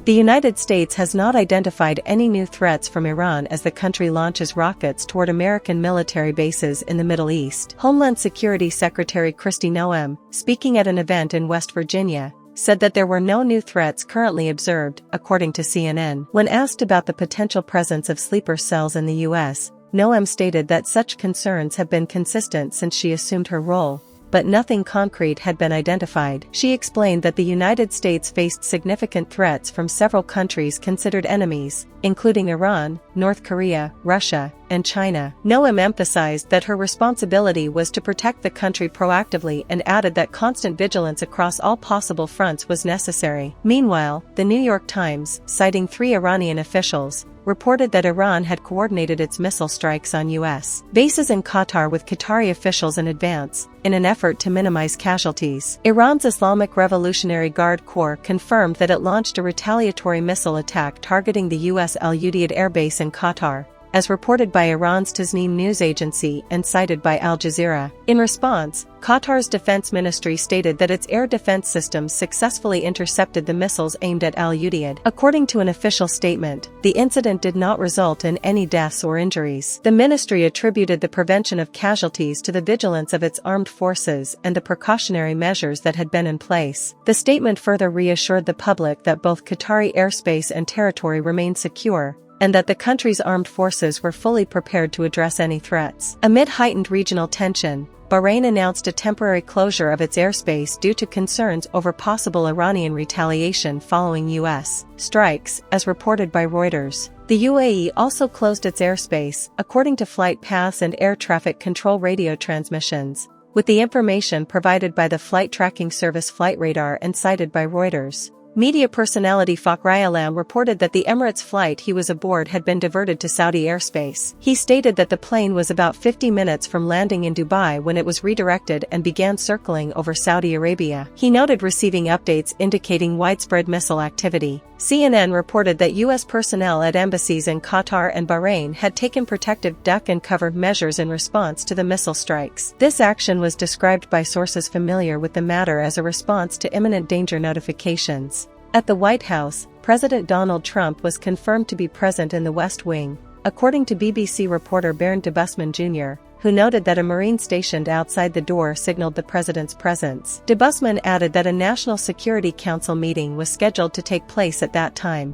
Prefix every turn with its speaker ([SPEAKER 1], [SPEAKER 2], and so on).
[SPEAKER 1] The United States has not identified any new threats from Iran as the country launches rockets toward American military bases in the Middle East. Homeland Security Secretary Noem, speaking at an event in West Virginia, said that there were no new threats currently observed, according to CNN. When asked about the potential presence of sleeper cells in the U.S., Noem stated that such concerns have been consistent since she assumed her role, but nothing concrete had been identified. She explained that the United States faced significant threats from several countries considered enemies, including Iran, North Korea, Russia, and China. Noem emphasized that her responsibility was to protect the country proactively and added that constant vigilance across all possible fronts was necessary. Meanwhile, the New York Times, citing 3 Iranian officials, reported that Iran had coordinated its missile strikes on U.S. bases in Qatar with Qatari officials in advance, in an effort to minimize casualties. Iran's Islamic Revolutionary Guard Corps confirmed that it launched a retaliatory missile attack targeting the U.S. Udeid air base in Qatar, as reported by Iran's Tasnim news agency and cited by Al Jazeera. In response, Qatar's defense ministry stated that its air defense systems successfully intercepted the missiles aimed at Al Udeid. According to an official statement, the incident did not result in any deaths or injuries. The ministry attributed the prevention of casualties to the vigilance of its armed forces and the precautionary measures that had been in place. The statement further reassured the public that both Qatari airspace and territory remained secure, and that the country's armed forces were fully prepared to address any threats. Amid heightened regional tension, Bahrain announced a temporary closure of its airspace due to concerns over possible Iranian retaliation following U.S. strikes, as reported by Reuters. The UAE also closed its airspace, according to flight paths and air traffic control radio transmissions, with the information provided by the flight tracking service Flight Radar and cited by Reuters. Media personality Fakhry Alam reported that the Emirates flight he was aboard had been diverted to Saudi airspace. He stated that the plane was about 50 minutes from landing in Dubai when it was redirected and began circling over Saudi Arabia. He noted receiving updates indicating widespread missile activity. CNN reported that U.S. personnel at embassies in Qatar and Bahrain had taken protective duck and cover measures in response to the missile strikes. This action was described by sources familiar with the matter as a response to imminent danger notifications. At the White House, President Donald Trump was confirmed to be present in the West Wing, according to BBC reporter Baron de Busman Jr., who noted that a Marine stationed outside the door signaled the president's presence. De Busman added that a National Security Council meeting was scheduled to take place at that time.